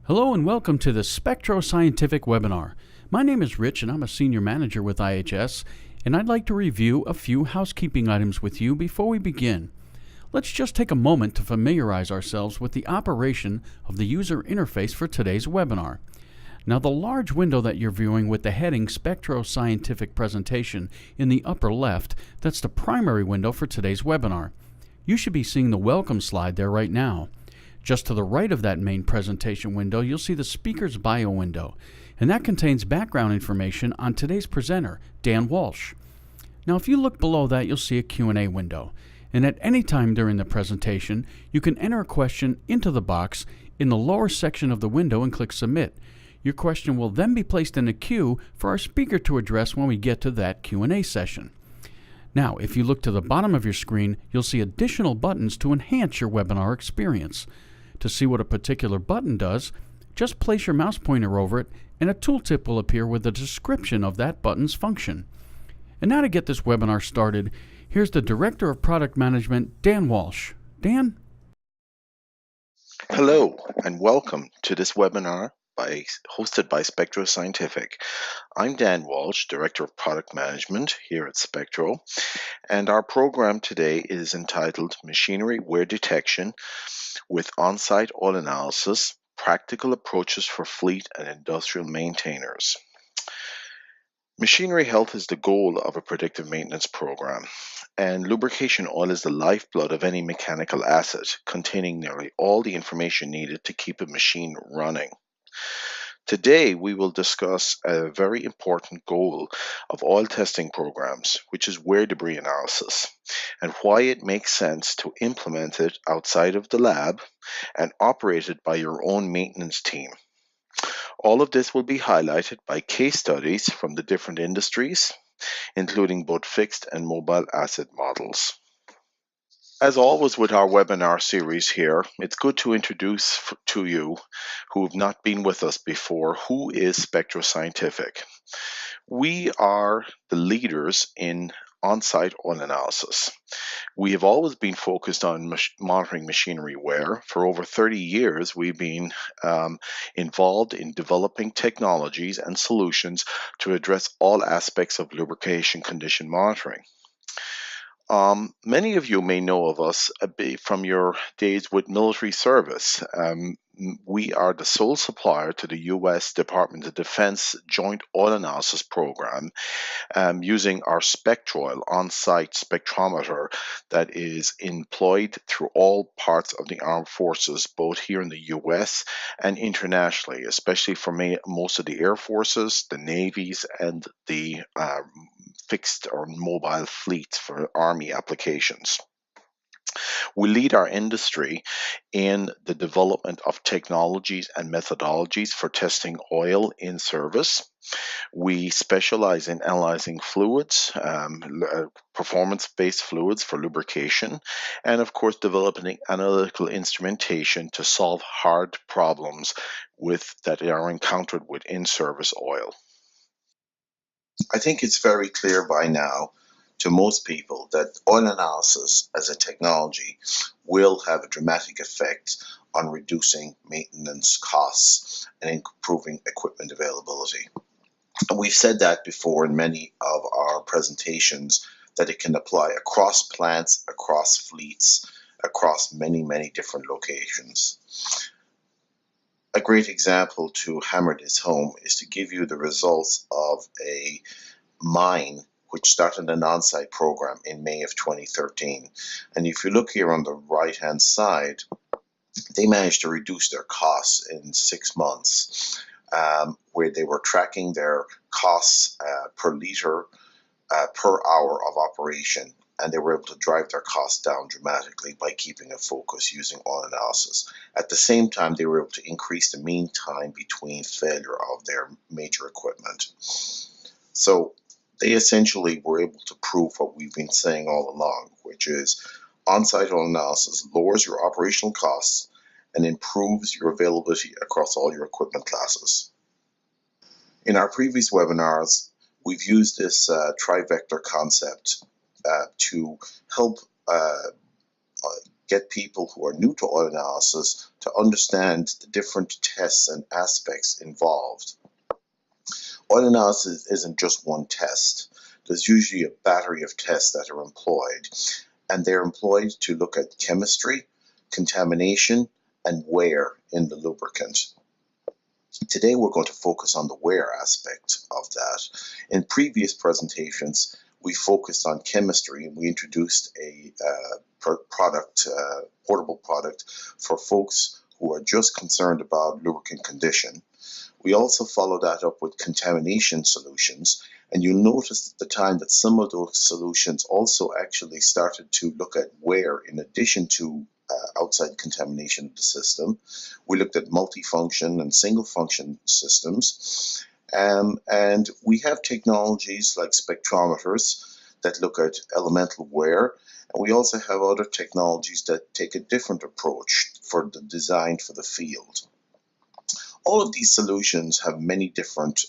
Hello and welcome to the Spectroscientific webinar. My name is Rich and I'm a Senior Manager with IHS, and I'd like to review a few housekeeping items with you before we begin. Let's just take a moment to familiarize ourselves with the operation of the user interface for today's webinar. Now, the large window that you're viewing with the heading Spectroscientific Presentation in the upper left, that's the primary window for today's webinar. You should be seeing the welcome slide there right now. Just to the right of that main presentation window, you'll see the speaker's bio window, and that contains background information on today's presenter, Dan Walsh. Now, if you look below that, you'll see a Q&A window, and at any time during the presentation, you can enter a question into the box in the lower section of the window and click Submit. Your question will then be placed in a queue for our speaker to address when we get to that Q&A session. Now, if you look to the bottom of your screen, you'll see additional buttons to enhance your webinar experience. To see what a particular button does, just place your mouse pointer over it and a tooltip will appear with a description of that button's function. And now to get this webinar started, here's the Director of Product Management, Dan Walsh. Dan? Hello and welcome to this webinar hosted by Spectroscientific. I'm Dan Walsh, Director of Product Management here at Spectro, and our program today is entitled Machinery Wear Detection with On-Site Analysis, Practical Approaches for Fleet and Industrial Maintainers. Machinery health is the goal of a predictive maintenance program, and lubrication oil is the lifeblood of any mechanical asset, containing nearly all the information needed to keep a machine running. Today, we will discuss a very important goal of oil testing programs, which is wear debris analysis, and why it makes sense to implement it outside of the lab and operate it by your own maintenance team. All of this will be highlighted by case studies from the different industries, including both fixed and mobile asset models. As always with our webinar series here, it's good to introduce to you who have not been with us before, who is Spectroscientific. We are the leaders in on-site oil analysis. We have always been focused on monitoring machinery wear. For over 30 years, we've been involved in developing technologies and solutions to address all aspects of lubrication condition monitoring. Many of you may know of us from your days with military service. We are the sole supplier to the U.S. Department of Defense Joint Oil Analysis Program using our Spectroil on-site spectrometer that is employed through all parts of the armed forces, both here in the U.S. and internationally, especially for most of the air forces, the navies, and the fixed or mobile fleets for Army applications. We lead our industry in the development of technologies and methodologies for testing oil in service. We specialize in analyzing fluids, performance-based fluids for lubrication, and of course developing analytical instrumentation to solve hard problems that are encountered with in-service oil. I think it's very clear by now to most people that oil analysis as a technology will have a dramatic effect on reducing maintenance costs and improving equipment availability. And we've said that before in many of our presentations, that it can apply across plants, across fleets, across many, many different locations. A great example to hammer this home is to give you the results of a mine which started an on-site program in May of 2013. And if you look here on the right-hand side, they managed to reduce their costs in 6 months, where they were tracking their costs per liter per hour of operation. And they were able to drive their costs down dramatically by keeping a focus using oil analysis. At the same time, they were able to increase the mean time between failure of their major equipment. So they essentially were able to prove what we've been saying all along, which is on-site oil analysis lowers your operational costs and improves your availability across all your equipment classes. In our previous webinars, we've used this trivector concept to help get people who are new to oil analysis to understand the different tests and aspects involved. Oil analysis isn't just one test. There's usually a battery of tests that are employed, and they're employed to look at chemistry, contamination, and wear in the lubricant. Today we're going to focus on the wear aspect of that. In previous presentations, we focused on chemistry and we introduced a portable product for folks who are just concerned about lubricant condition. We also follow that up with contamination solutions, and you'll notice at the time that some of those solutions also actually started to look at wear in addition to outside contamination of the system. We looked at multifunction and single function systems, and we have technologies like spectrometers that look at elemental wear, and we also have other technologies that take a different approach for the design for the field. All of these solutions have many different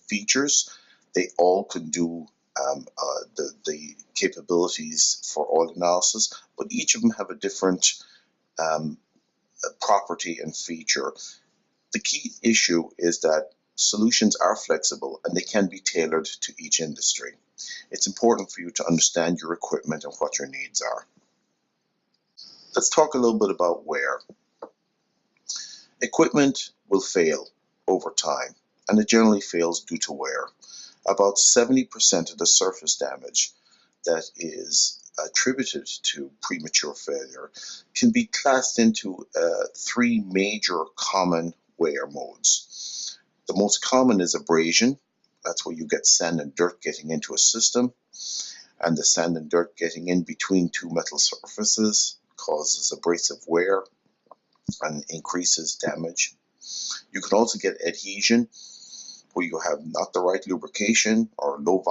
features. They all can do the capabilities for oil analysis, but each of them have a different property and feature. The key issue is that solutions are flexible and they can be tailored to each industry. It's important for you to understand your equipment and what your needs are. Let's talk a little bit about wear. Equipment will fail over time, and it generally fails due to wear. About 70% of the surface damage that is attributed to premature failure can be classed into three major common wear modes. The most common is abrasion. That's where you get sand and dirt getting into a system, and the sand and dirt getting in between two metal surfaces causes abrasive wear and increases damage. You can also get adhesion, where you have not the right lubrication or low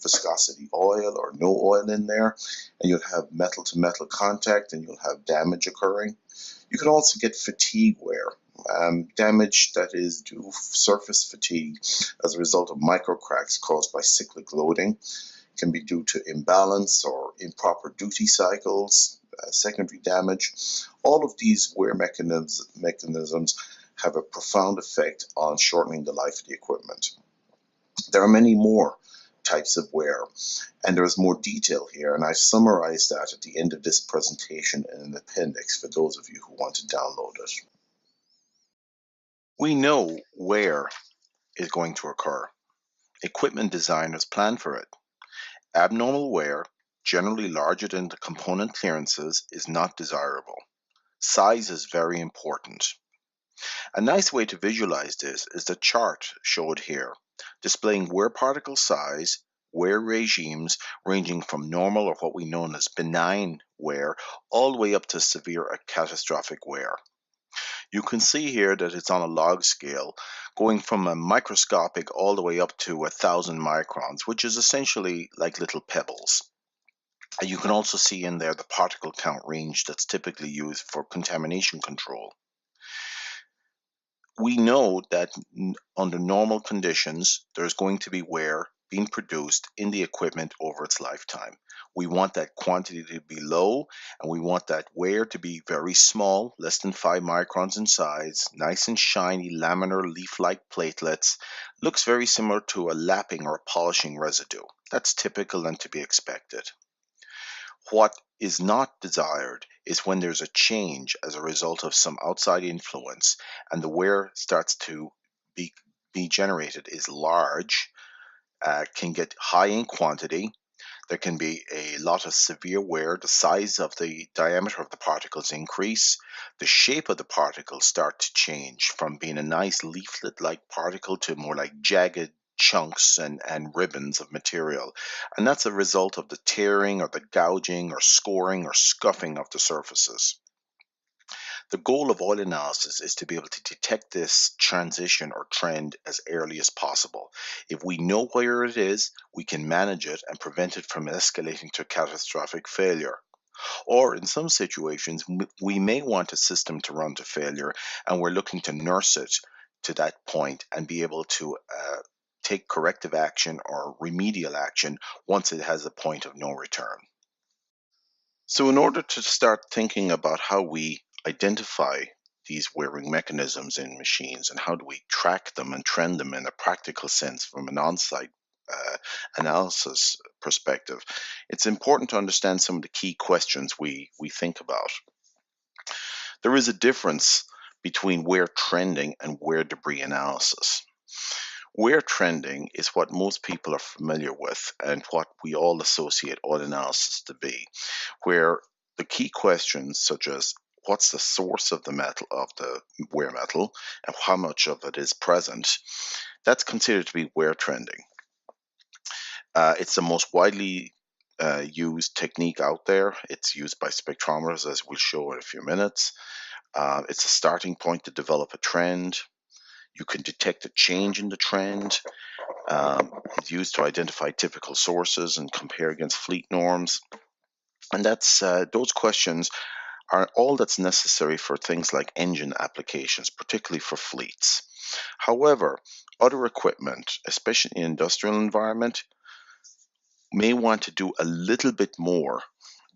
viscosity oil or no oil in there, and you'll have metal to metal contact and you'll have damage occurring. You can also get fatigue wear, damage that is due to surface fatigue as a result of microcracks caused by cyclic loading. It can be due to imbalance or improper duty cycles, secondary damage. All of these wear mechanisms have a profound effect on shortening the life of the equipment. There are many more types of wear, and there is more detail here, and I've summarized that at the end of this presentation in an appendix for those of you who want to download it. We know wear is going to occur. Equipment designers plan for it. Abnormal wear, generally larger than the component clearances, is not desirable. Size is very important. A nice way to visualize this is the chart showed here, displaying wear particle size, wear regimes ranging from normal or what we know as benign wear all the way up to severe or catastrophic wear. You can see here that it's on a log scale, going from a microscopic all the way up to 1,000 microns, which is essentially like little pebbles. And you can also see in there the particle count range that's typically used for contamination control. We know that under normal conditions, there's going to be wear being produced in the equipment over its lifetime. We want that quantity to be low, and we want that wear to be very small, less than 5 microns in size, nice and shiny, laminar leaf-like platelets. Looks very similar to a lapping or a polishing residue. That's typical and to be expected. What is not desired is when there's a change as a result of some outside influence and the wear starts to be generated is large, can get high in quantity. There can be a lot of severe wear. The size of the diameter of the particles increase. The shape of the particles start to change from being a nice leaflet-like particle to more like jagged chunks and ribbons of material. And that's a result of the tearing or the gouging or scoring or scuffing of the surfaces. The goal of oil analysis is to be able to detect this transition or trend as early as possible. If we know where it is, we can manage it and prevent it from escalating to catastrophic failure. Or in some situations, we may want a system to run to failure, and we're looking to nurse it to that point and be able to take corrective action or remedial action once it has a point of no return. So in order to start thinking about how we identify these wearing mechanisms in machines and how do we track them and trend them in a practical sense from an on-site uh, analysis perspective, it's important to understand some of the key questions we think about. There is a difference between wear trending and wear debris analysis. Wear trending is what most people are familiar with and what we all associate oil analysis to be, where the key questions such as what's the source of the metal of the wear metal and how much of it is present, that's considered to be wear trending. It's the most widely used technique out there. It's used by spectrometers, as we'll show in a few minutes. It's a starting point to develop a trend. You can detect a change in the trend. It's used to identify typical sources and compare against fleet norms. And that's those questions are all that's necessary for things like engine applications, particularly for fleets. However, other equipment, especially in industrial environment, may want to do a little bit more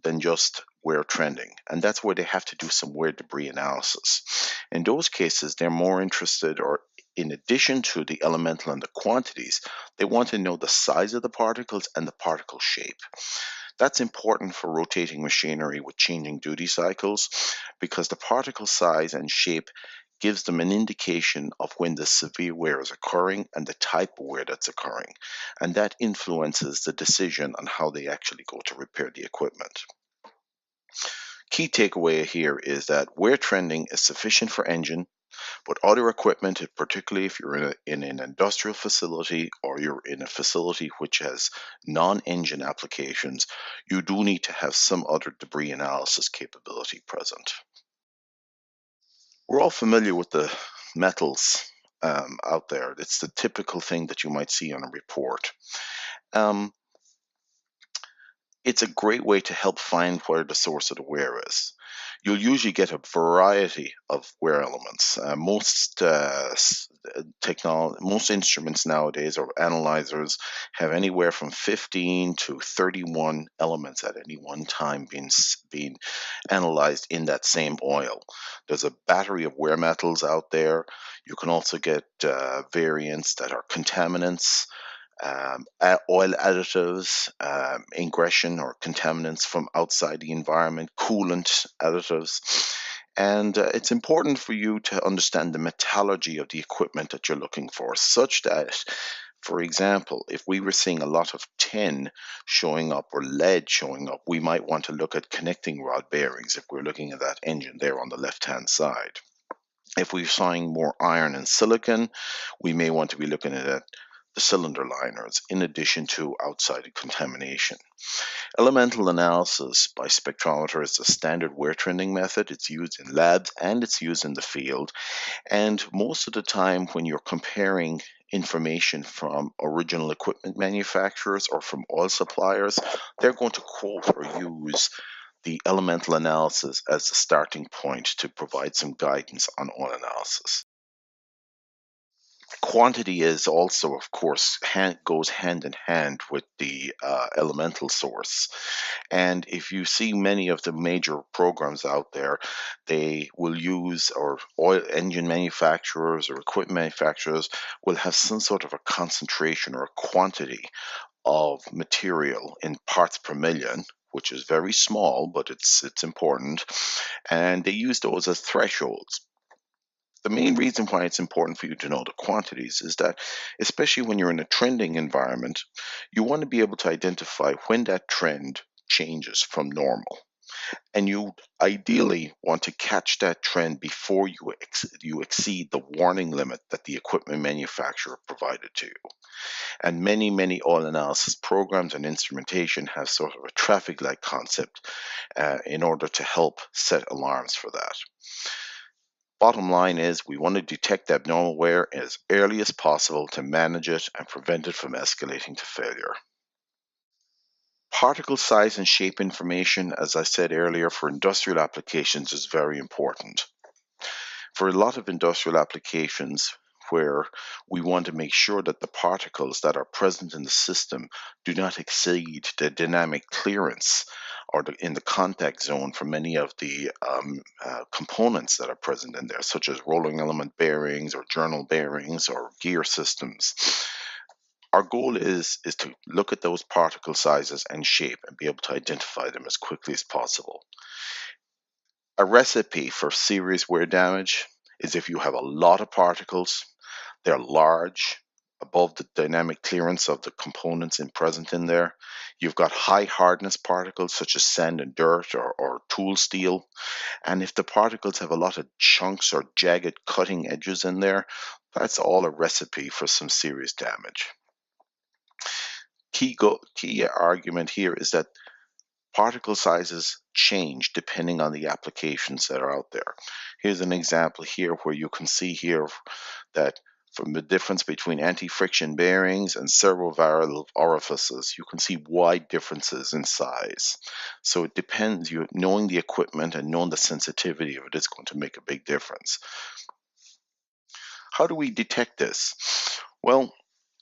than just wear trending, and that's where they have to do some wear debris analysis. In those cases, they're more interested, or in addition to the elemental and the quantities, they want to know the size of the particles and the particle shape. That's important for rotating machinery with changing duty cycles because the particle size and shape gives them an indication of when the severe wear is occurring and the type of wear that's occurring. And that influences the decision on how they actually go to repair the equipment. Key takeaway here is that wear trending is sufficient for engine, but other equipment, particularly if you're in an industrial facility or you're in a facility which has non-engine applications, you do need to have some other debris analysis capability present. We're all familiar with the metals out there. It's the typical thing that you might see on a report. Um, it's a great way to help find where the source of the wear is. You'll usually get a variety of wear elements. Most instruments nowadays or analyzers have anywhere from 15 to 31 elements at any one time being analyzed in that same oil. There's a battery of wear metals out there. You can also get variants that are contaminants, oil additives, ingression or contaminants from outside the environment, coolant additives. And it's important for you to understand the metallurgy of the equipment that you're looking for, such that, for example, if we were seeing a lot of tin showing up or lead showing up, we might want to look at connecting rod bearings if we're looking at that engine there on the left-hand side. If we're seeing more iron and silicon, we may want to be looking at the cylinder liners in addition to outside contamination. Elemental analysis by spectrometer is a standard wear trending method. It's used in labs and it's used in the field. And most of the time, when you're comparing information from original equipment manufacturers or from oil suppliers, they're going to quote or use the elemental analysis as a starting point to provide some guidance on oil analysis. Quantity is also, of course, goes hand in hand with the elemental source. And if you see many of the major programs out there, they will use, or oil engine manufacturers or equipment manufacturers will have some sort of a concentration or a quantity of material in parts per million, which is very small, but it's important. And they use those as thresholds. The main reason why it's important for you to know the quantities is that, especially when you're in a trending environment, you want to be able to identify when that trend changes from normal. And you ideally want to catch that trend before you exceed the warning limit that the equipment manufacturer provided to you. And many oil analysis programs and instrumentation have sort of a traffic light concept in order to help set alarms for that. Bottom line is we want to detect abnormal wear as early as possible to manage it and prevent it from escalating to failure. Particle size and shape information, as I said earlier, for industrial applications is very important. For a lot of industrial applications where we want to make sure that the particles that are present in the system do not exceed the dynamic clearance or in the contact zone for many of the components that are present in there, such as rolling element bearings or journal bearings or gear systems. Our goal is to look at those particle sizes and shape and be able to identify them as quickly as possible. A recipe for serious wear damage is if you have a lot of particles, they're large, above the dynamic clearance of the components present in there. You've got high hardness particles such as sand and dirt or tool steel. And if the particles have a lot of chunks or jagged cutting edges in there, that's all a recipe for some serious damage. Key argument here is that particle sizes change depending on the applications that are out there. Here's an example here where you can see here that from the difference between anti-friction bearings and servo-variable orifices, you can see wide differences in size. So it depends, knowing the equipment and knowing the sensitivity of it is going to make a big difference. How do we detect this? Well,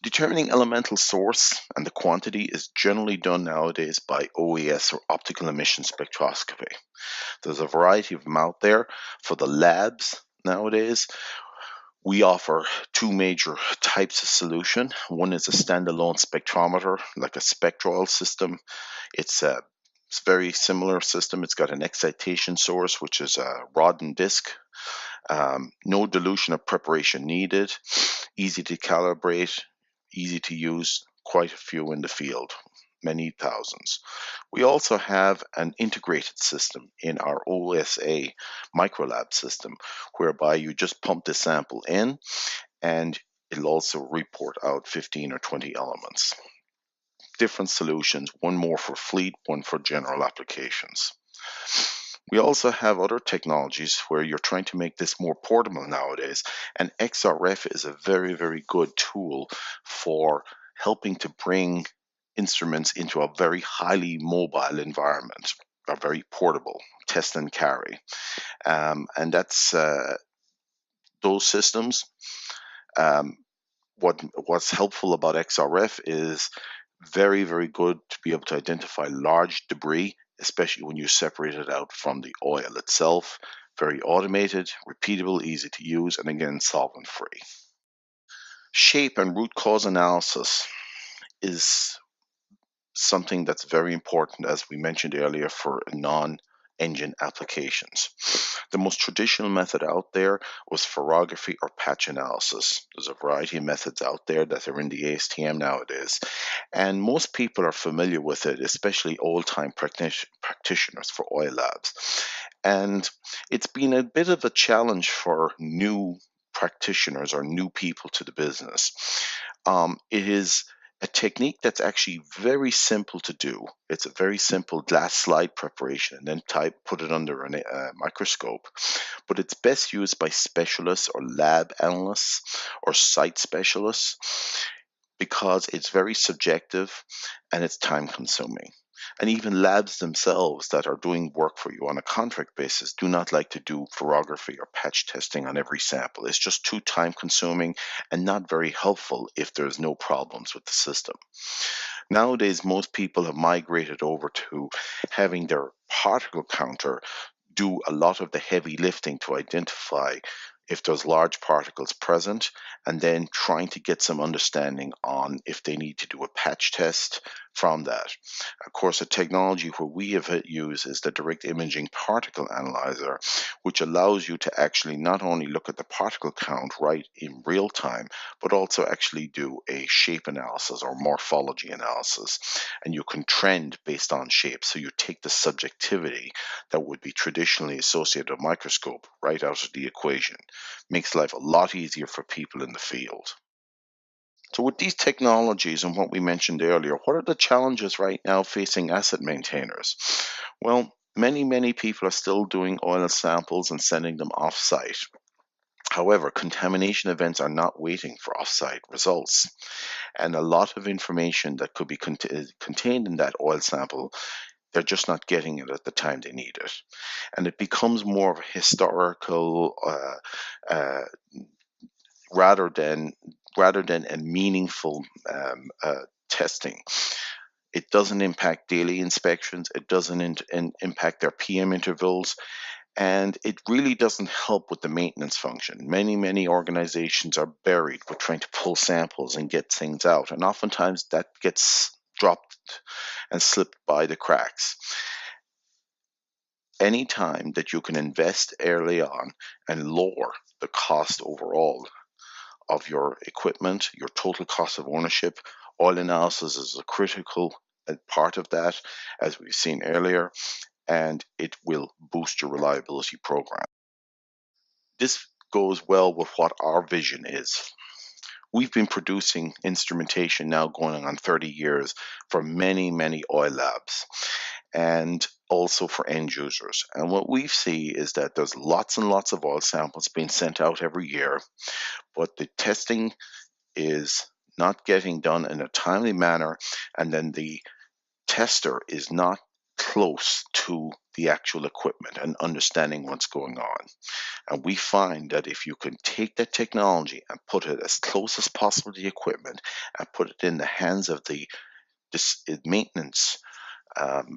determining elemental source and the quantity is generally done nowadays by OES or optical emission spectroscopy. There's a variety of them out there. For the labs nowadays, we offer two major types of solution. One is a standalone spectrometer, like a spectral system. It's a very similar system. It's got an excitation source, which is a rod and disc. No dilution or preparation needed. Easy to calibrate, easy to use, quite a few in the field, many thousands. We also have an integrated system in our OSA microlab system, whereby you just pump the sample in and it'll also report out 15 or 20 elements. Different solutions, one more for fleet, one for general applications. We also have other technologies where you're trying to make this more portable nowadays, and XRF is a very, very good tool for helping to bring instruments into a very highly mobile environment, a very portable test and carry. And that's those systems. What's helpful about XRF is very, very good to be able to identify large debris, especially when you separate it out from the oil itself. Very automated, repeatable, easy to use, and again, solvent free. Shape and root cause analysis is something that's very important, as we mentioned earlier, for non-engine applications. The most traditional method out there was ferrography or patch analysis. There's a variety of methods out there that are in the ASTM nowadays, and most people are familiar with it, especially old-time practitioners for oil labs. And it's been a bit of a challenge for new practitioners or new people to the business. It is a technique that's actually very simple to do. It's a very simple glass slide preparation and then put it under a microscope. But it's best used by specialists or lab analysts or site specialists because it's very subjective and it's time consuming. And even labs themselves that are doing work for you on a contract basis do not like to do ferrography or patch testing on every sample. It's just too time consuming and not very helpful if there's no problems with the system. Nowadays, most people have migrated over to having their particle counter do a lot of the heavy lifting to identify if there's large particles present, and then trying to get some understanding on if they need to do a patch test from that. Of course, a technology where we have used is the direct imaging particle analyzer, which allows you to actually not only look at the particle count right in real time, but also actually do a shape analysis or morphology analysis. And you can trend based on shape. So you take the subjectivity that would be traditionally associated with a microscope right out of the equation. Makes life a lot easier for people in the field. So with these technologies and what we mentioned earlier, what are the challenges right now facing asset maintainers? Well, many people are still doing oil samples and sending them off-site. However, contamination events are not waiting for off-site results. And a lot of information that could be contained in that oil sample, they're just not getting it at the time they need it. And it becomes more of a historical rather than a meaningful testing. It doesn't impact daily inspections. It doesn't impact their PM intervals. And it really doesn't help with the maintenance function. Many organizations are buried with trying to pull samples and get things out. And oftentimes that gets dropped and slipped by the cracks. Any time that you can invest early on and lower the cost overall of your equipment, your total cost of ownership, oil analysis is a critical part of that, as we've seen earlier, and it will boost your reliability program. This goes well with what our vision is. We've been producing instrumentation now going on 30 years for many oil labs and also for end users. And what we see is that there's lots and lots of oil samples being sent out every year, but the testing is not getting done in a timely manner, and then the tester is not close to the actual equipment and understanding what's going on. And we find that if you can take that technology and put it as close as possible to the equipment and put it in the hands of the maintenance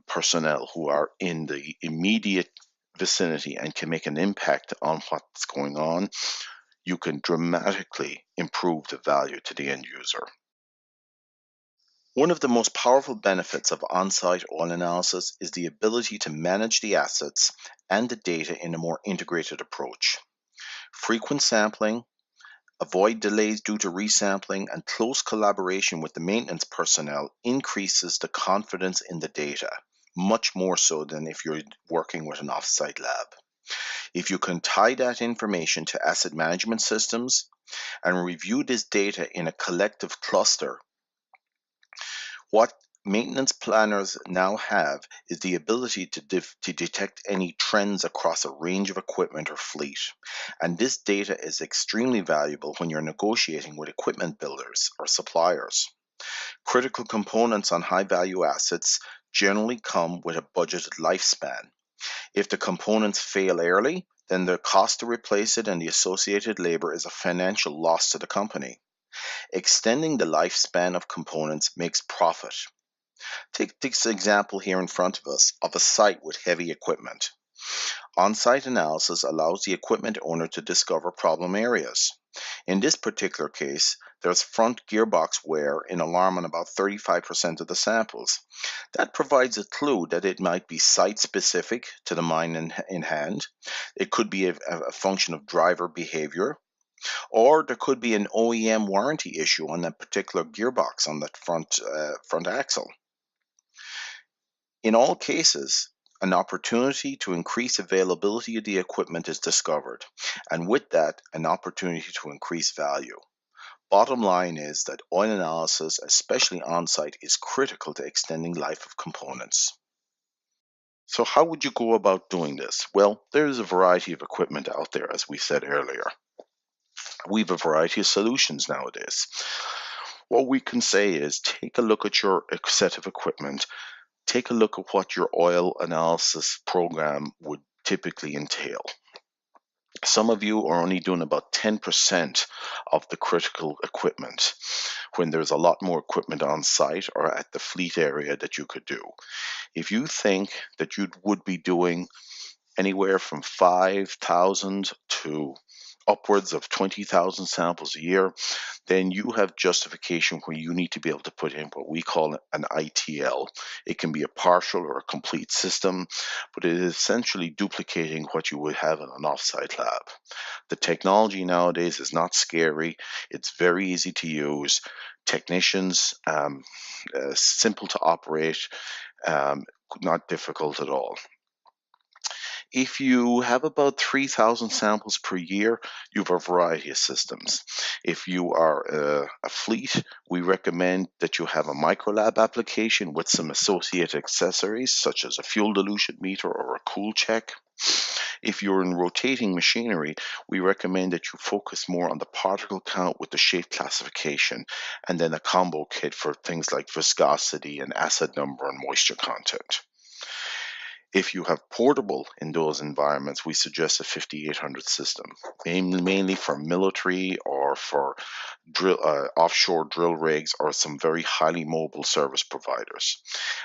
personnel who are in the immediate vicinity and can make an impact on what's going on, you can dramatically improve the value to the end user. One of the most powerful benefits of on-site oil analysis is the ability to manage the assets and the data in a more integrated approach. Frequent sampling, avoid delays due to resampling, and close collaboration with the maintenance personnel increases the confidence in the data, much more so than if you're working with an off-site lab. If you can tie that information to asset management systems and review this data in a collective cluster, what maintenance planners now have is the ability to detect any trends across a range of equipment or fleet. And this data is extremely valuable when you're negotiating with equipment builders or suppliers. Critical components on high-value assets generally come with a budgeted lifespan. If the components fail early, then the cost to replace it and the associated labor is a financial loss to the company. Extending the lifespan of components makes profit. Take this example here in front of us of a site with heavy equipment. On-site analysis allows the equipment owner to discover problem areas. In this particular case, there's front gearbox wear in alarm on about 35% of the samples. That provides a clue that it might be site-specific to the mine in hand. It could be a function of driver behavior, or there could be an OEM warranty issue on that particular gearbox on that front axle. In all cases, an opportunity to increase availability of the equipment is discovered, and with that, an opportunity to increase value. Bottom line is that oil analysis, especially on-site, is critical to extending life of components. So how would you go about doing this? Well, there's a variety of equipment out there, as we said earlier. We have a variety of solutions nowadays. What we can say is take a look at your set of equipment, take a look at what your oil analysis program would typically entail. Some of you are only doing about 10% of the critical equipment when there's a lot more equipment on site or at the fleet area that you could do. If you think that you would be doing anywhere from 5,000 to upwards of 20,000 samples a year, then you have justification where you need to be able to put in what we call an ITL. It can be a partial or a complete system, but it is essentially duplicating what you would have in an offsite lab. The technology nowadays is not scary. It's very easy to use. Technicians, simple to operate, not difficult at all. If you have about 3,000 samples per year, you have a variety of systems. If you are a fleet, we recommend that you have a microlab application with some associated accessories, such as a fuel dilution meter or a CoolCheck. If you're in rotating machinery, we recommend that you focus more on the particle count with the shape classification, and then a combo kit for things like viscosity and acid number and moisture content. If you have portable in those environments, we suggest a 5800 system, mainly for military or for offshore drill rigs or some very highly mobile service providers.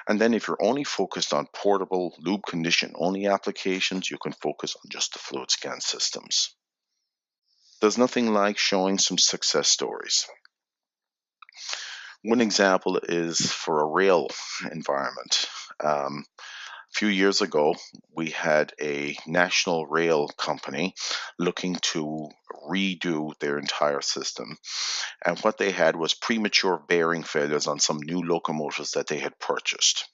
And then if you're only focused on portable lube condition only applications, you can focus on just the fluid scan systems. There's nothing like showing some success stories. One example is for a rail environment. A few years ago, we had a national rail company looking to redo their entire system. And what they had was premature bearing failures on some new locomotives that they had purchased.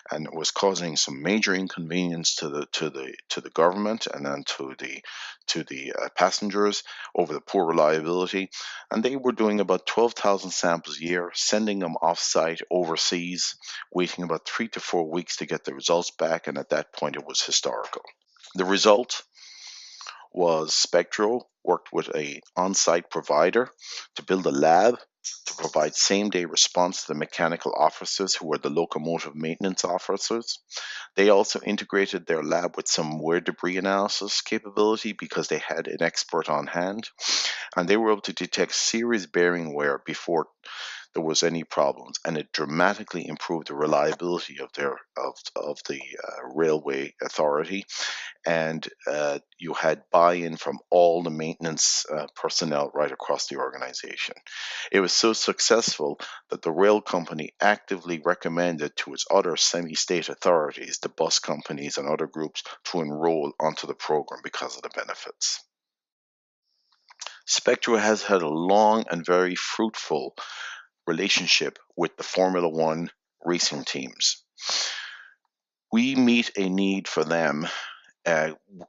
And it was causing some major inconvenience to the government and then to the passengers over the poor reliability. And they were doing about 12,000 samples a year, sending them off-site overseas, waiting about 3 to 4 weeks to get the results back. And at that point, it was historical. The result was Spectro worked with a on-site provider to build a lab to provide same-day response to the mechanical officers who were the locomotive maintenance officers. They also integrated their lab with some wear debris analysis capability because they had an expert on hand, and they were able to detect serious bearing wear before there was any problems, and it dramatically improved the reliability of the railway authority. And you had buy-in from all the maintenance personnel right across the organization. It was so successful that the rail company actively recommended to its other semi-state authorities, the bus companies and other groups, to enroll onto the program because of the benefits. Spectra has had a long and very fruitful relationship with the Formula One racing teams. We meet a need for them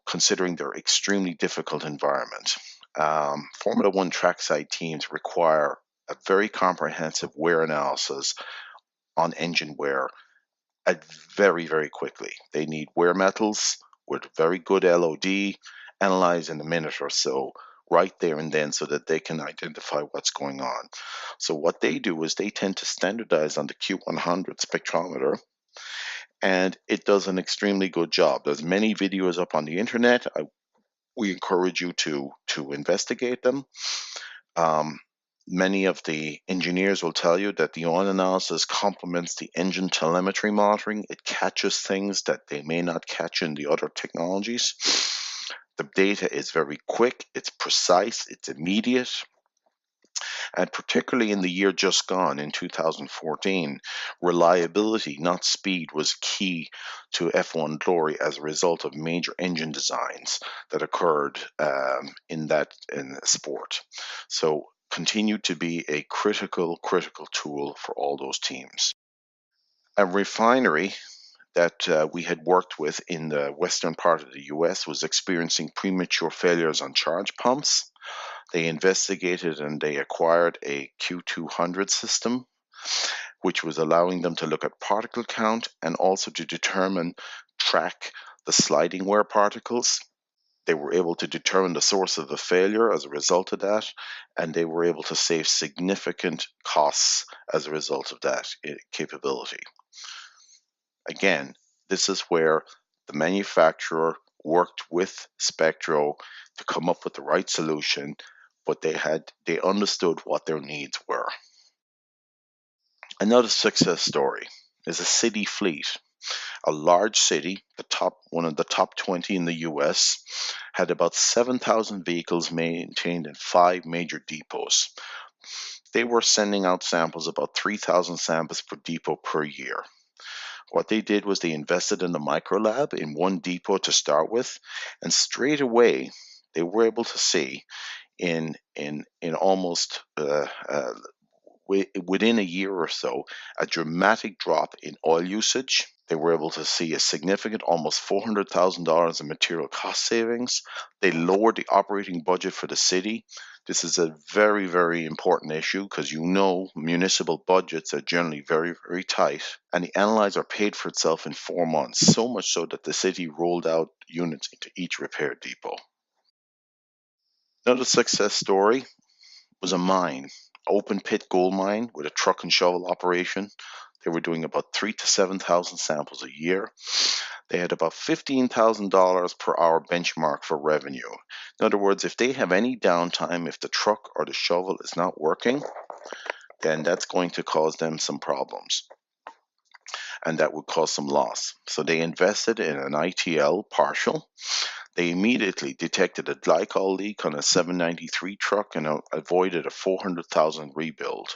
considering their extremely difficult environment. Formula One trackside teams require a very comprehensive wear analysis on engine wear very, very quickly. They need wear metals with very good LOD analyzed in a minute or so, right there and then, so that they can identify what's going on. So what they do is they tend to standardize on the Q100 spectrometer, and it does an extremely good job. There's many videos up on the internet. We encourage you to investigate them. Many of the engineers will tell you that the oil analysis complements the engine telemetry monitoring. It catches things that they may not catch in the other technologies. The data is very quick, it's precise, it's immediate. And particularly in the year just gone, in 2014, reliability, not speed, was key to F1 glory as a result of major engine designs that occurred in the sport. So continue to be a critical tool for all those teams. A refinery that we had worked with in the western part of the US was experiencing premature failures on charge pumps. They investigated and they acquired a Q200 system, which was allowing them to look at particle count and also to track the sliding wear particles. They were able to determine the source of the failure as a result of that, and they were able to save significant costs as a result of that capability. Again, this is where the manufacturer worked with Spectro to come up with the right solution, but they understood what their needs were. Another success story is a city fleet. A large city, one of the top 20 in the US, had about 7,000 vehicles maintained in 5 major depots. They were sending out samples, about 3,000 samples per depot per year. What they did was they invested in the microlab in one depot to start with, and straight away they were able to see in almost within a year or so a dramatic drop in oil usage. They were able to see a significant, almost $400,000 in material cost savings. They lowered the operating budget for the city. This is a very, very important issue because municipal budgets are generally very, very tight, and the analyzer paid for itself in 4 months, so much so that the city rolled out units into each repair depot. Another success story was a mine, open pit gold mine with a truck and shovel operation. They were doing about 3,000 to 7,000 samples a year. They had about $15,000 per hour benchmark for revenue. In other words, if they have any downtime, if the truck or the shovel is not working, then that's going to cause them some problems, and that would cause some loss. So they invested in an ITL partial. They immediately detected a glycol leak on a 793 truck and avoided a 400,000 rebuild.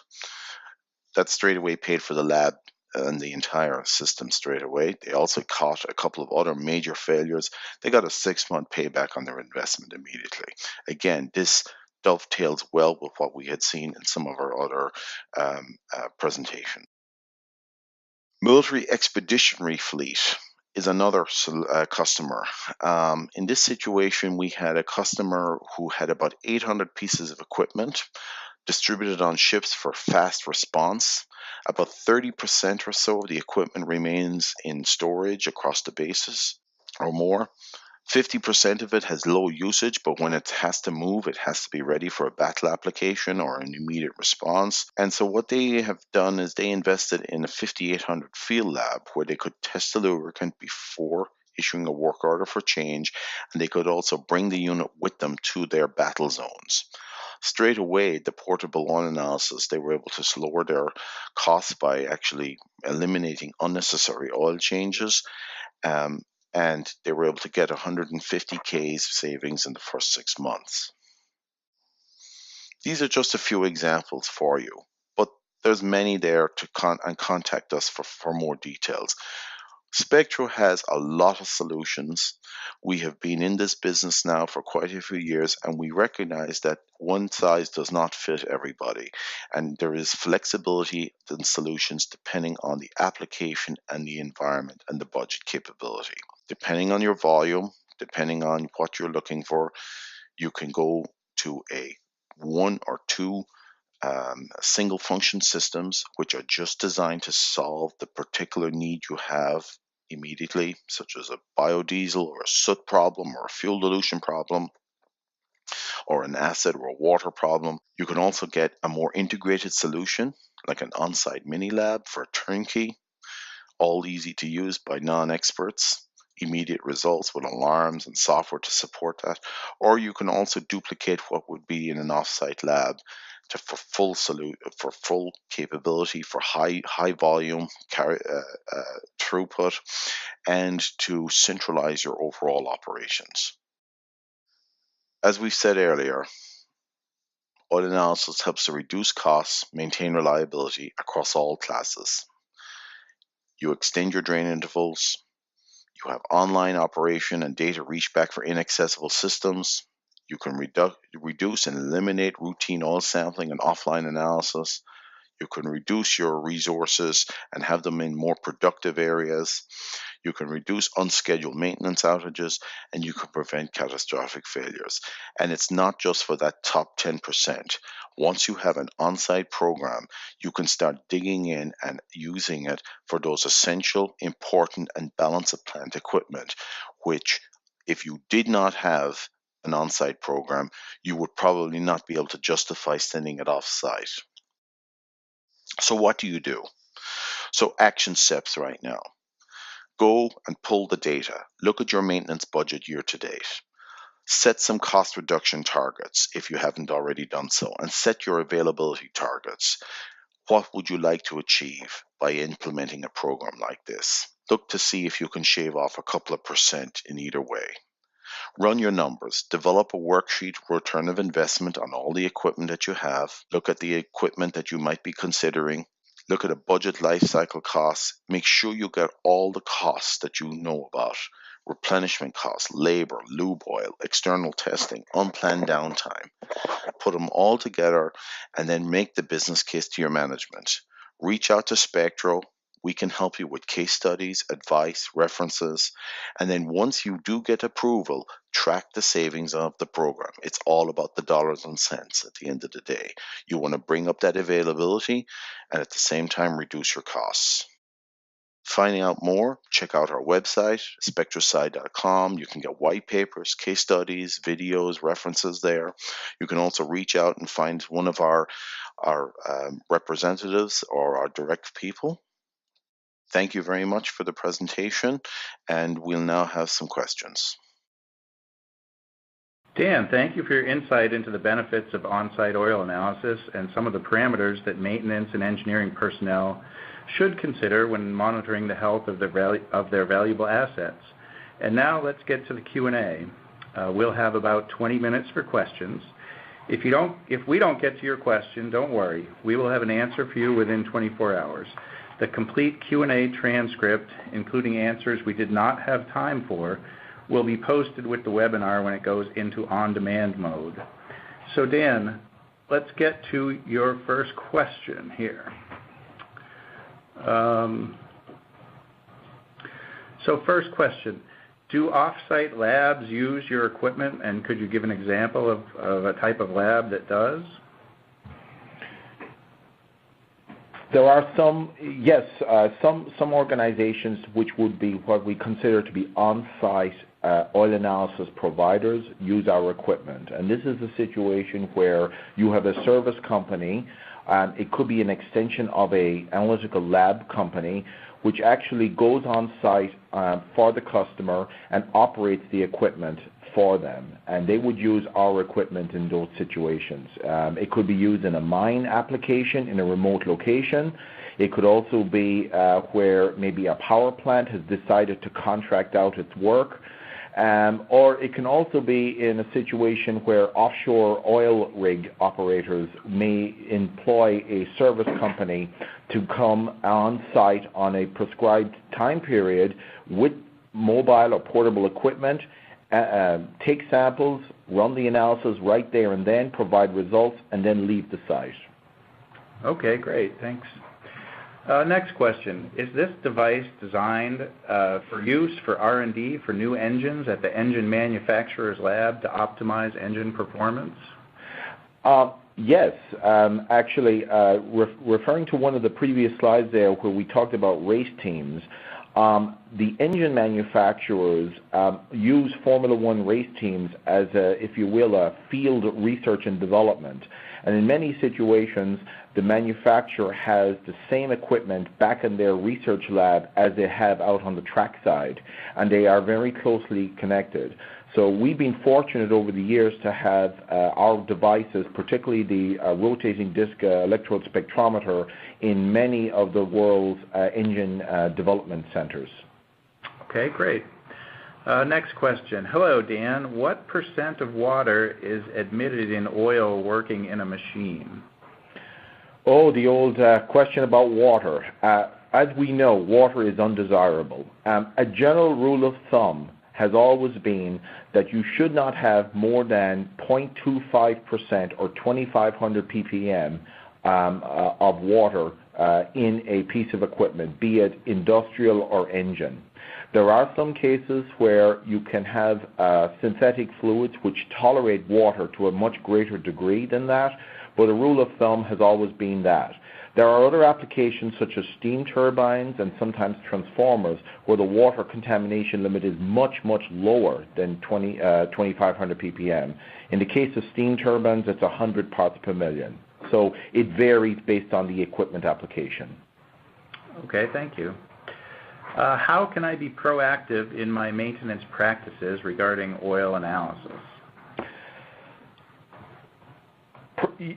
That straight away paid for the lab and the entire system straight away. They also caught a couple of other major failures. They got a 6-month payback on their investment immediately. Again, this dovetails well with what we had seen in some of our other presentations. Murphree Expeditionary fleet is another customer. In this situation, we had a customer who had about 800 pieces of equipment distributed on ships for fast response. About 30% or so of the equipment remains in storage across the bases or more. 50% of it has low usage, but when it has to move, it has to be ready for a battle application or an immediate response. And so what they have done is they invested in a 5800 field lab where they could test the lubricant before issuing a work order for change, and they could also bring the unit with them to their battle zones. Straight away, the portable oil analysis, they were able to lower their costs by actually eliminating unnecessary oil changes. And they were able to get 150 Ks savings in the first 6 months. These are just a few examples for you, but there's many there to contact us for more details. Spectro has a lot of solutions. We have been in this business now for quite a few years, and we recognize that one size does not fit everybody, and there is flexibility in solutions depending on the application and the environment and the budget capability. Depending on your volume, depending on what you're looking for, you can go to a 1 or 2 single function systems which are just designed to solve the particular need you have immediately, such as a biodiesel or a soot problem or a fuel dilution problem or an acid or a water problem. You can also get a more integrated solution like an on-site mini lab for a turnkey, all easy to use by non-experts, immediate results with alarms and software to support that. Or you can also duplicate what would be in an off-site lab for full capability, for high volume throughput, and to centralize your overall operations. As we said earlier, oil analysis helps to reduce costs, maintain reliability across all classes. You extend your drain intervals. You have online operation and data reach back for inaccessible systems. You can reduce and eliminate routine oil sampling and offline analysis. You can reduce your resources and have them in more productive areas. You can reduce unscheduled maintenance outages, and you can prevent catastrophic failures. And it's not just for that top 10%. Once you have an on-site program, you can start digging in and using it for those essential, important, and balance of plant equipment, which if you did not have an on-site program, you would probably not be able to justify sending it off-site. So what do you do? So action steps right now. Go and pull the data. Look at your maintenance budget year to date. Set some cost reduction targets if you haven't already done so, and set your availability targets. What would you like to achieve by implementing a program like this? Look to see if you can shave off a couple of percent in either way. Run your numbers. Develop a worksheet for return of investment on all the equipment that you have. Look at the equipment that you might be considering. Look at a budget life cycle costs. Make sure you get all the costs that you know about. Replenishment costs, labor, lube oil, external testing, unplanned downtime. Put them all together and then make the business case to your management. Reach out to Spectro. We can help you with case studies, advice, references, and then once you do get approval, track the savings of the program. It's all about the dollars and cents at the end of the day. You want to bring up that availability and at the same time reduce your costs. Finding out more, check out our website, spectrosci.com. You can get white papers, case studies, videos, references there. You can also reach out and find one of our representatives or our direct people. Thank you very much for the presentation, and we'll now have some questions. Dan, thank you for your insight into the benefits of on-site oil analysis and some of the parameters that maintenance and engineering personnel should consider when monitoring the health of their valuable assets. And now let's get to the Q&A. We'll have about 20 minutes for questions. If we don't get to your question, don't worry. We will have an answer for you within 24 hours. The complete Q&A transcript, including answers we did not have time for, will be posted with the webinar when it goes into on-demand mode. So Dan, let's get to your first question here. So first question, do off-site labs use your equipment, and could you give an example of a type of lab that does? There are some organizations which would be what we consider to be on-site oil analysis providers use our equipment. And this is a situation where you have a service company, and it could be an extension of an analytical lab company, which actually goes on site for the customer and operates the equipment for them. And they would use our equipment in those situations. It could be used in a mine application in a remote location. It could also be where maybe a power plant has decided to contract out its work. Or it can also be in a situation where offshore oil rig operators may employ a service company to come on site on a prescribed time period with mobile or portable equipment, take samples, run the analysis right there and then, provide results, and then leave the site. Okay, great, thanks. Next question, is this device designed for use for R&D for new engines at the engine manufacturer's lab to optimize engine performance? Yes, actually, referring to one of the previous slides there where we talked about race teams, the engine manufacturers use Formula One race teams as, if you will, a field research and development. And in many situations, the manufacturer has the same equipment back in their research lab as they have out on the track side, and they are very closely connected. So we've been fortunate over the years to have our devices, particularly the rotating disc electrode spectrometer, in many of the world's engine development centers. Okay, great. Next question. Hello, Dan. What % of water is admitted in oil working in a machine? Oh, the old question about water. As we know, water is undesirable. A general rule of thumb has always been that you should not have more than 0.25% or 2,500 ppm of water in a piece of equipment, be it industrial or engine. There are some cases where you can have synthetic fluids which tolerate water to a much greater degree than that, but a rule of thumb has always been that. There are other applications such as steam turbines and sometimes transformers where the water contamination limit is much, much lower than 2,500 ppm. In the case of steam turbines, it's 100 parts per million. So it varies based on the equipment application. Okay, thank you. How can I be proactive in my maintenance practices regarding oil analysis? The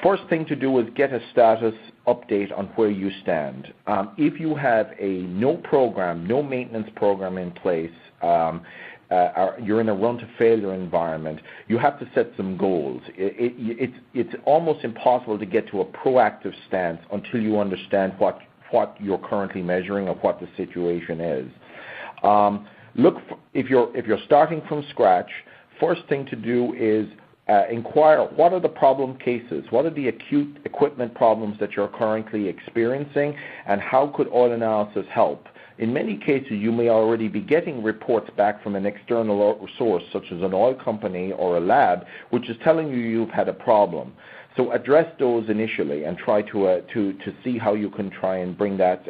first thing to do is get a status update on where you stand. If you have no maintenance program in place, you're in a run-to-failure environment, you have to set some goals. It's almost impossible to get to a proactive stance until you understand what you're currently measuring or what the situation is. If you're starting from scratch, first thing to do is inquire what are the problem cases, what are the acute equipment problems that you're currently experiencing, and how could oil analysis help. In many cases, you may already be getting reports back from an external source, such as an oil company or a lab, which is telling you you've had a problem. So address those initially and try to see how you can try and bring that,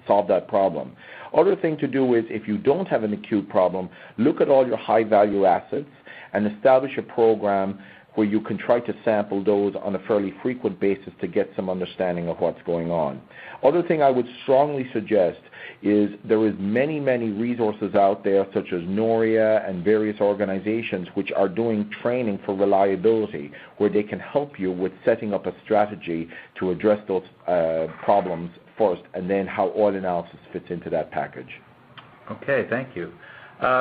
solve that problem. Other thing to do is, if you don't have an acute problem, look at all your high-value assets and establish a program where you can try to sample those on a fairly frequent basis to get some understanding of what's going on. Other thing I would strongly suggest is there is many resources out there, such as NORIA and various organizations, which are doing training for reliability, where they can help you with setting up a strategy to address those problems first, and then how oil analysis fits into that package. Okay, thank you.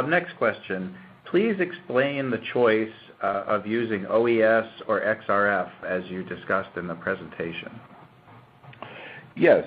Next question. Please explain the choice of using OES or XRF as you discussed in the presentation. Yes.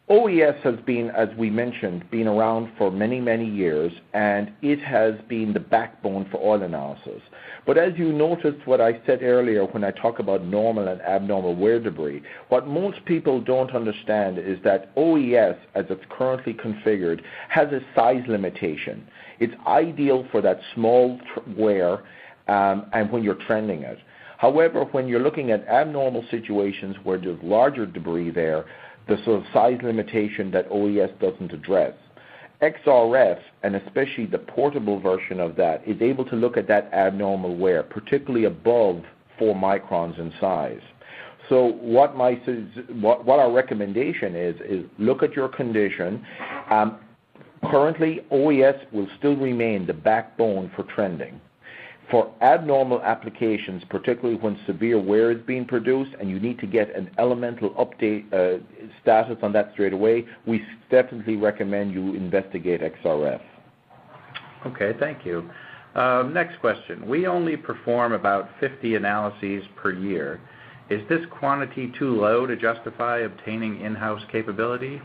OES has been, as we mentioned, been around for many years, and it has been the backbone for oil analysis. But as you noticed what I said earlier when I talk about normal and abnormal wear debris, what most people don't understand is that OES, as it's currently configured, has a size limitation. It's ideal for that small wear and when you're trending it. However, when you're looking at abnormal situations where there's larger debris there, the sort of size limitation that OES doesn't address. XRF, and especially the portable version of that, is able to look at that abnormal wear, particularly above 4 microns in size. So what our recommendation is look at your condition. Currently, OES will still remain the backbone for trending. For abnormal applications, particularly when severe wear is being produced and you need to get an elemental update status on that straight away, we definitely recommend you investigate XRF. Okay, thank you. Next question. We only perform about 50 analyses per year. Is this quantity too low to justify obtaining in-house capability?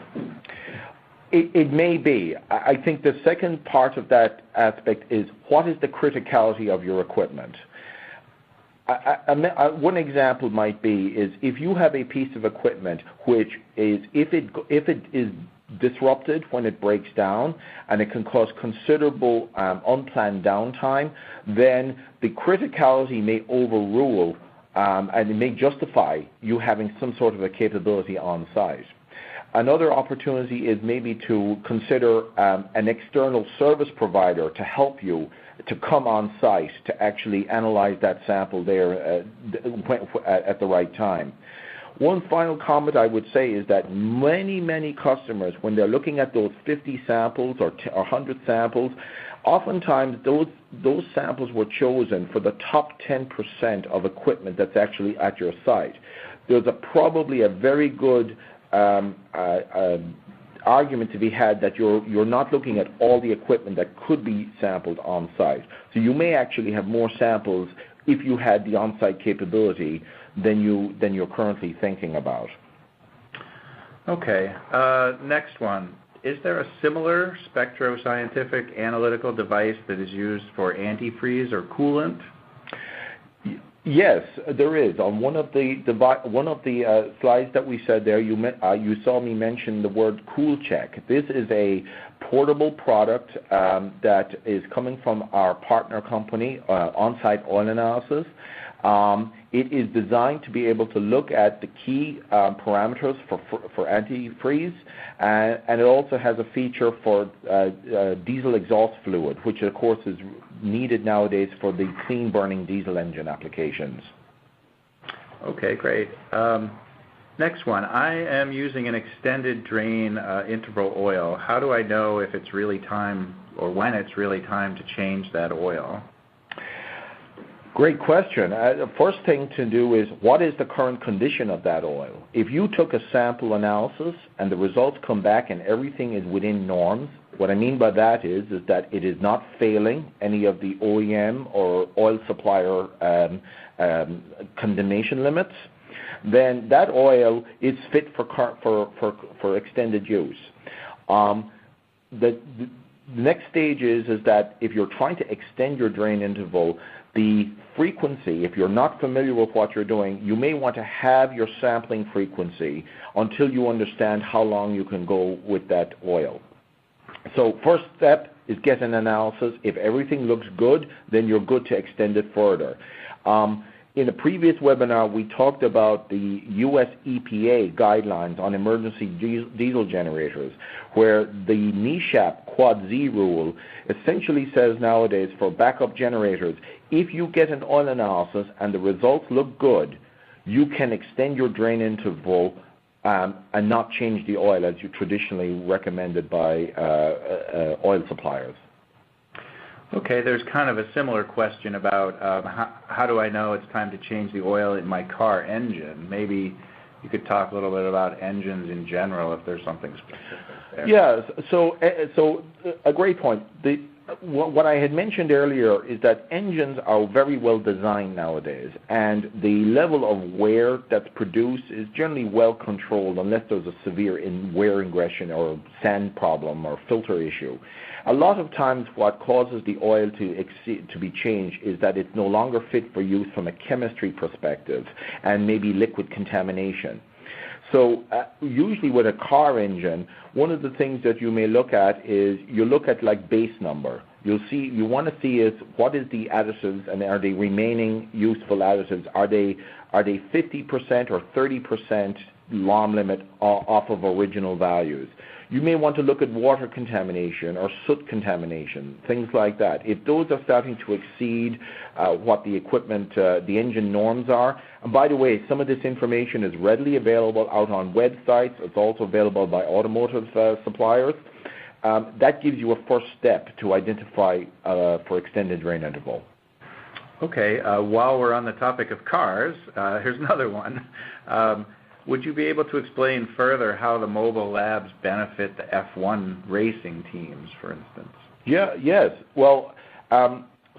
It may be. I think the second part of that aspect is what is the criticality of your equipment? One example might be is if you have a piece of equipment which is, if it is disrupted when it breaks down and it can cause considerable unplanned downtime, then the criticality may overrule and it may justify you having some sort of a capability on site. Another opportunity is maybe to consider an external service provider to help you to come on site to actually analyze that sample there at the right time. One final comment I would say is that many customers, when they're looking at those 50 samples or 100 samples, oftentimes those samples were chosen for the top 10% of equipment that's actually at your site. There's probably a very good argument to be had that you're not looking at all the equipment that could be sampled on site. So you may actually have more samples if you had the on-site capability than you're currently thinking about. Okay, next one. Is there a similar spectroscientific analytical device that is used for antifreeze or coolant? Yes, there is. On one of the slides that we said there, you saw me mention the word CoolCheck. This is a portable product that is coming from our partner company, Onsite Analysis. It is designed to be able to look at the key parameters for antifreeze, and it also has a feature for diesel exhaust fluid, which of course is needed nowadays for the clean burning diesel engine applications. Okay, great. Next one. I am using an extended drain interval oil. How do I know if it's really time or when it's really time to change that oil? Great question. The first thing to do is what is the current condition of that oil? If you took a sample analysis and the results come back and everything is within norms, what I mean by that is that it is not failing any of the OEM or oil supplier condemnation limits, then that oil is fit for extended use. The next stage is that if you're trying to extend your drain interval, the frequency, if you're not familiar with what you're doing, you may want to have your sampling frequency until you understand how long you can go with that oil. So first step is get an analysis. If everything looks good, then you're good to extend it further. In a previous webinar, we talked about the US EPA guidelines on emergency diesel generators, where the NESHAP Quad Z rule essentially says nowadays for backup generators, if you get an oil analysis and the results look good, you can extend your drain interval and not change the oil as you traditionally recommended by oil suppliers. Okay, there's kind of a similar question about how do I know it's time to change the oil in my car engine? Maybe you could talk a little bit about engines in general if there's something specific there. Yeah, so a great point. What I had mentioned earlier is that engines are very well designed nowadays, and the level of wear that's produced is generally well controlled unless there's a severe wear ingression or sand problem or filter issue. A lot of times what causes the oil to be changed is that it's no longer fit for use from a chemistry perspective and maybe liquid contamination. So usually with a car engine, one of the things that you may look at is you look at like base number. You want to see is what is the additives and are they remaining useful additives? Are they 50% or 30% LOM limit off of original values? You may want to look at water contamination or soot contamination, things like that. If those are starting to exceed what the equipment, the engine norms are, and by the way, some of this information is readily available out on websites. It's also available by automotive suppliers. That gives you a first step to identify for extended drain interval. Okay, while we're on the topic of cars, here's another one. Would you be able to explain further how the mobile labs benefit the F1 racing teams, for instance? Yes. Well,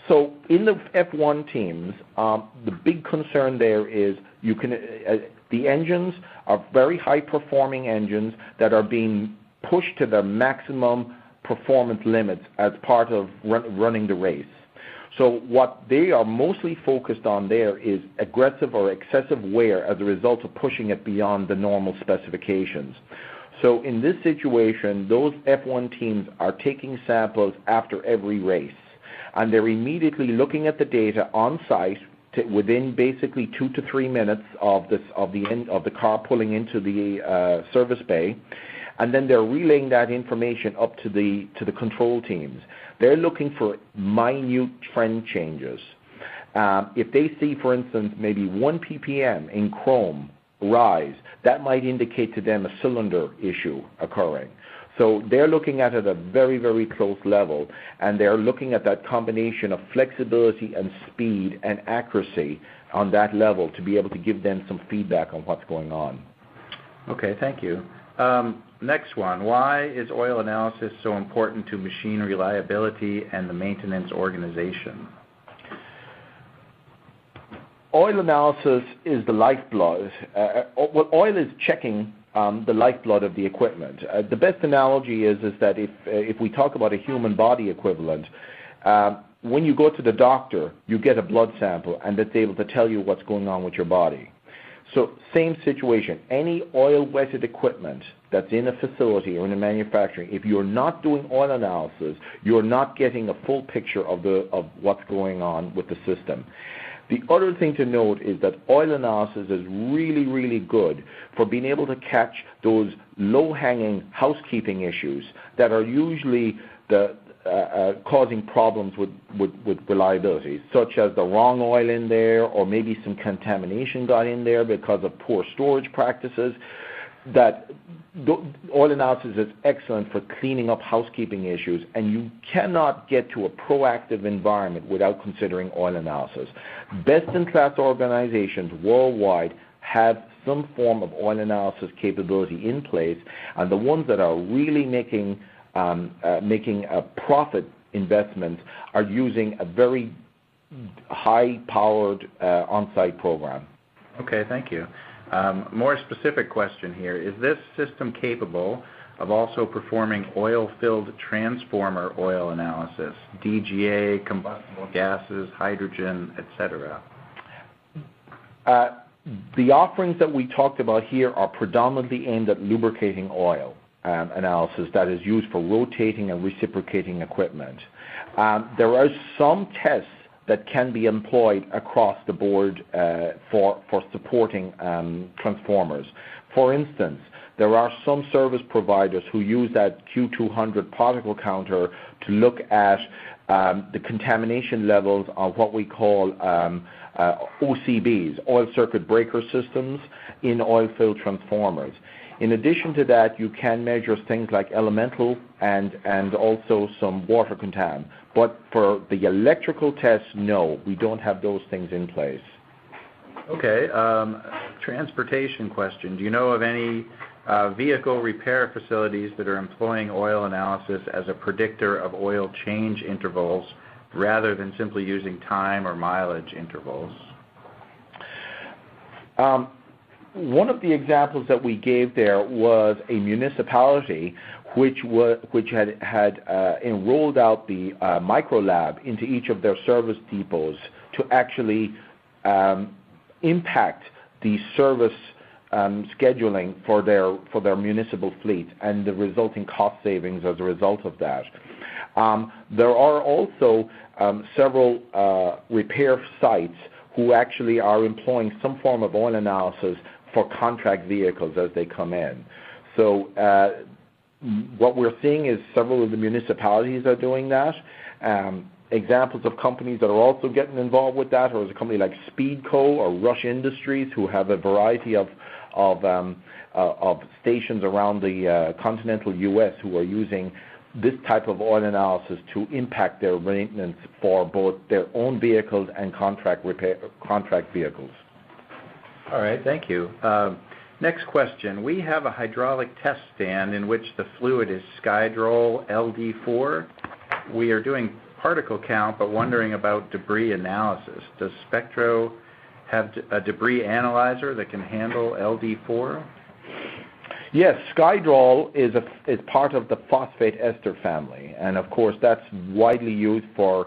so in the F1 teams, the big concern there is the engines are very high-performing engines that are being pushed to their maximum performance limits as part of running the race. So what they are mostly focused on there is aggressive or excessive wear as a result of pushing it beyond the normal specifications. So in this situation, those F1 teams are taking samples after every race, and they're immediately looking at the data on site within basically 2 to 3 minutes of the end of the car pulling into the service bay, and then they're relaying that information up to the control teams. They're looking for minute trend changes. If they see, for instance, maybe 1 ppm in chrome rise, that might indicate to them a cylinder issue occurring. So they're looking at it at a very, very close level, and they're looking at that combination of flexibility and speed and accuracy on that level to be able to give them some feedback on what's going on. Okay, thank you. Next one, why is oil analysis so important to machine reliability and the maintenance organization? Oil analysis is the lifeblood. Oil is checking the lifeblood of the equipment. The best analogy is that if we talk about a human body equivalent, when you go to the doctor, you get a blood sample and that's able to tell you what's going on with your body. So same situation, any oil-wetted equipment that's in a facility or in a manufacturing, if you're not doing oil analysis, you're not getting a full picture of what's going on with the system. The other thing to note is that oil analysis is really, really good for being able to catch those low-hanging housekeeping issues that are usually causing problems with reliability, such as the wrong oil in there, or maybe some contamination got in there because of poor storage practices. That oil analysis is excellent for cleaning up housekeeping issues, and you cannot get to a proactive environment without considering oil analysis. Best-in-class organizations worldwide have some form of oil analysis capability in place, and the ones that are really making a profit investment are using a very high-powered on-site program. Okay, thank you. More specific question here. Is this system capable of also performing oil-filled transformer oil analysis, DGA, combustible gases, hydrogen, etc.? The offerings that we talked about here are predominantly aimed at lubricating oil analysis that is used for rotating and reciprocating equipment. There are some tests that can be employed across the board for supporting transformers. For instance, there are some service providers who use that Q200 particle counter to look at the contamination levels on what we call OCBs, oil circuit breaker systems, in oil field transformers. In addition to that, you can measure things like elemental and also some water contam. But for the electrical tests, no, we don't have those things in place. Okay. Transportation question. Do you know of any vehicle repair facilities that are employing oil analysis as a predictor of oil change intervals rather than simply using time or mileage intervals? One of the examples that we gave there was a municipality which had enrolled out the microlab into each of their service depots to actually impact the service scheduling for their municipal fleet and the resulting cost savings as a result of that. There are also several repair sites who actually are employing some form of oil analysis for contract vehicles as they come in. So what we're seeing is several of the municipalities are doing that. Examples of companies that are also getting involved with that are a company like Speedco or Rush Industries, who have a variety of stations around the continental U.S. who are using this type of oil analysis to impact their maintenance for both their own vehicles and contract vehicles. All right, thank you. Next question. We have a hydraulic test stand in which the fluid is Skydrol LD4. We are doing particle count, but wondering about debris analysis. Does Spectro have a debris analyzer that can handle LD4? Yes, Skydrol is part of the phosphate ester family, and of course that's widely used for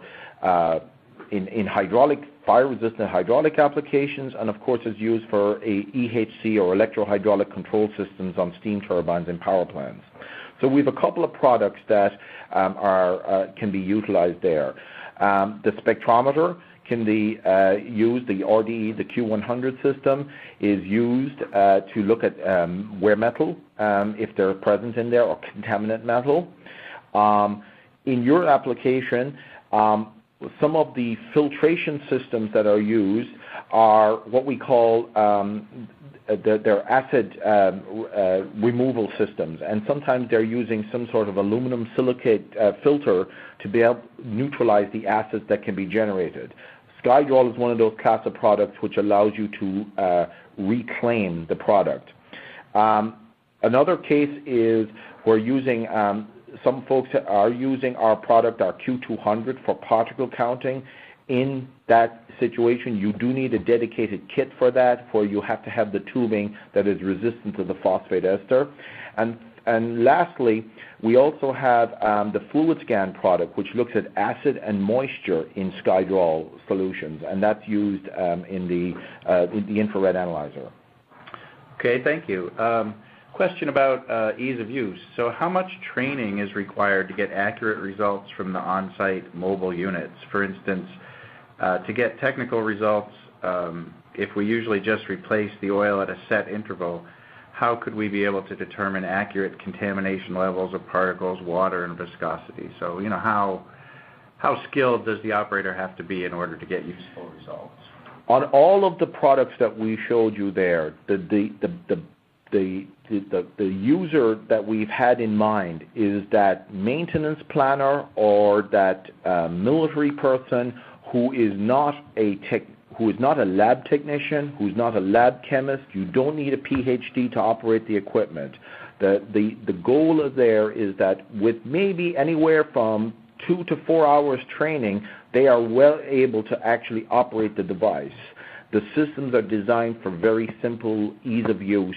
in hydraulic, fire-resistant hydraulic applications, and of course is used for EHC or electro-hydraulic control systems on steam turbines and power plants. So we have a couple of products that can be utilized there. The spectrometer can be used, the RDE, the Q100 system, is used to look at wear metal, if they're present in there, or contaminant metal. In your application, some of the filtration systems that are used are what we call they're acid removal systems, and sometimes they're using some sort of aluminum silicate filter to be able to neutralize the acids that can be generated. Skydrol is one of those class of products which allows you to reclaim the product. Another case is we're using, some folks are using our product, our Q200, for particle counting. In that situation, you do need a dedicated kit for that, where you have to have the tubing that is resistant to the phosphate ester. And lastly, we also have the fluid scan product, which looks at acid and moisture in Skydrol solutions, and that's used in the infrared analyzer. Okay, thank you. Question about ease of use. So how much training is required to get accurate results from the on-site mobile units? For instance, to get technical results, if we usually just replace the oil at a set interval, how could we be able to determine accurate contamination levels of particles, water, and viscosity? So, you know, how skilled does the operator have to be in order to get useful results? On all of the products that we showed you there, the user that we've had in mind is that maintenance planner or that military person who is not a lab technician, who's not a lab chemist. You don't need a PhD to operate the equipment. The goal there is that with maybe anywhere from 2 to 4 hours training, they are well able to actually operate the device. The systems are designed for very simple, ease of use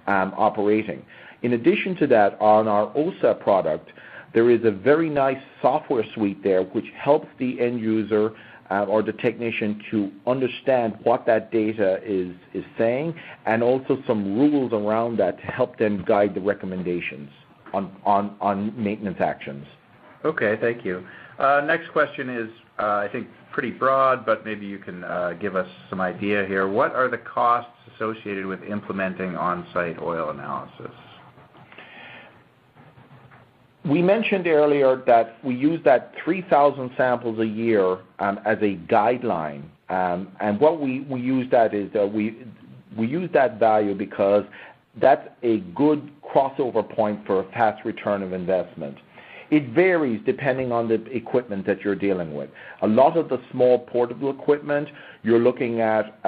operating. In addition to that, on our OSA product, there is a very nice software suite there which helps the end user or the technician to understand what that data is saying, and also some rules around that to help them guide the recommendations on maintenance actions. Okay, thank you. Next question is, I think, pretty broad, but maybe you can give us some idea here. What are the costs associated with implementing on-site oil analysis? We mentioned earlier that we use that 3,000 samples a year as a guideline, and what we use that is that we use that value because that's a good crossover point for a fast return of investment. It varies depending on the equipment that you're dealing with. A lot of the small portable equipment, you're looking at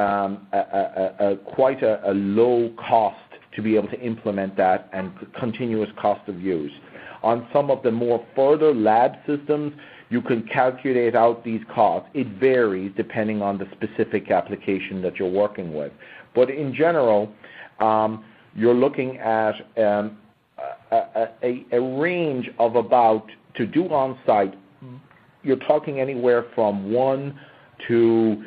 quite a low cost to be able to implement that and continuous cost of use. On some of the more further lab systems, you can calculate out these costs. It varies depending on the specific application that you're working with. But in general, you're looking at a range of about, to do on-site, you're talking anywhere from $1 to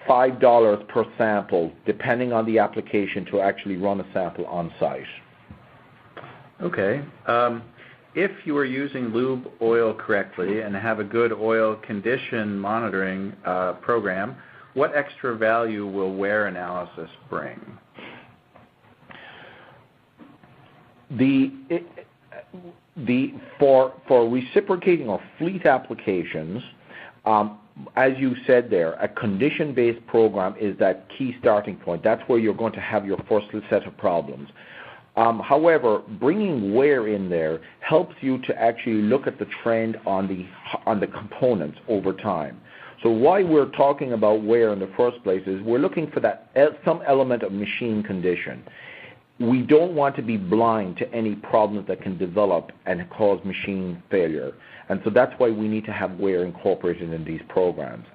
$5 per sample, depending on the application, to actually run a sample on-site. Okay. If you are using lube oil correctly and have a good oil condition monitoring program, what extra value will wear analysis bring? For reciprocating or fleet applications, as you said there, a condition-based program is that key starting point. That's where you're going to have your first set of problems. However, bringing wear in there helps you to actually look at the trend on the components over time. So why we're talking about wear in the first place is we're looking for that some element of machine condition. We don't want to be blind to any problems that can develop and cause machine failure. And so that's why we need to have wear incorporated in these programs.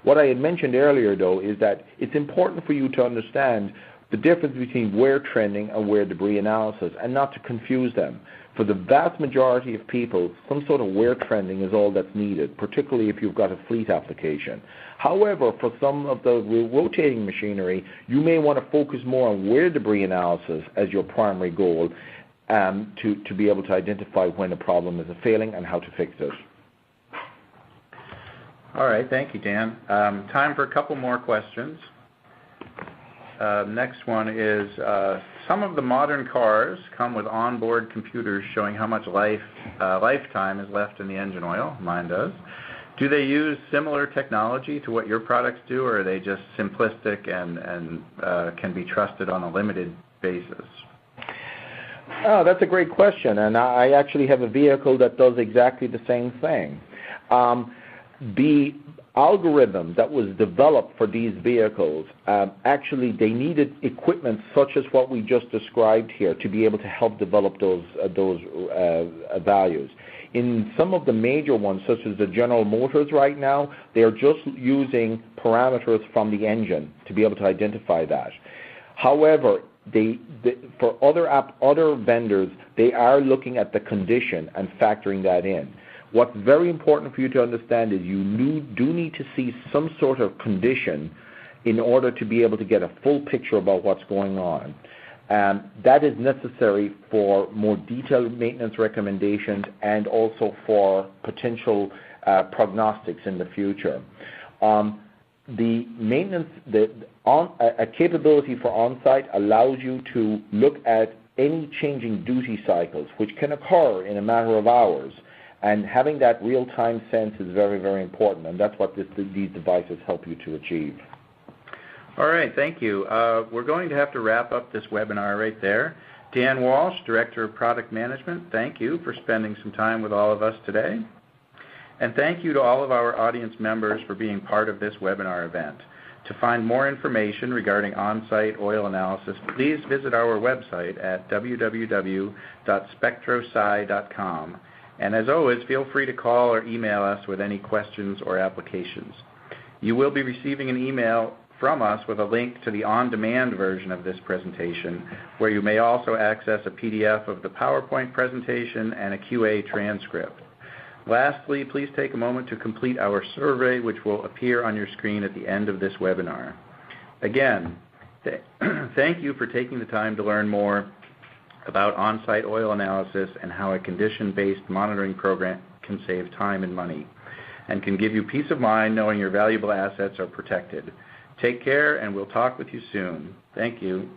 What I had mentioned earlier, though, is that it's important for you to understand the difference between wear trending and wear debris analysis, and not to confuse them. For the vast majority of people, some sort of wear trending is all that's needed, particularly if you've got a fleet application. However, for some of the rotating machinery, you may want to focus more on wear debris analysis as your primary goal to be able to identify when a problem is failing and how to fix it. All right, thank you, Dan. Time for a couple more questions. Next one is, some of the modern cars come with onboard computers showing how much lifetime is left in the engine oil. Mine does. Do they use similar technology to what your products do, or are they just simplistic and can be trusted on a limited basis? Oh, that's a great question, and I actually have a vehicle that does exactly the same thing. The algorithm that was developed for these vehicles, actually they needed equipment such as what we just described here to be able to help develop those values. In some of the major ones, such as the General Motors right now, they are just using parameters from the engine to be able to identify that. However, for other vendors, they are looking at the condition and factoring that in. What's very important for you to understand is you do need to see some sort of condition in order to be able to get a full picture about what's going on. That is necessary for more detailed maintenance recommendations and also for potential prognostics in the future. The maintenance, a capability for on-site allows you to look at any changing duty cycles, which can occur in a matter of hours. And having that real-time sense is very, very important, and that's what these devices help you to achieve. All right, thank you. We're going to have to wrap up this webinar right there. Dan Walsh, Director of Product Management, thank you for spending some time with all of us today. And thank you to all of our audience members for being part of this webinar event. To find more information regarding on-site oil analysis, please visit our website at www.spectrosci.com. And as always, feel free to call or email us with any questions or applications. You will be receiving an email from us with a link to the on-demand version of this presentation, where you may also access a PDF of the PowerPoint presentation and a QA transcript. Lastly, please take a moment to complete our survey, which will appear on your screen at the end of this webinar. Again, thank you for taking the time to learn more about on-site oil analysis and how a condition-based monitoring program can save time and money, and can give you peace of mind knowing your valuable assets are protected. Take care, and we'll talk with you soon. Thank you.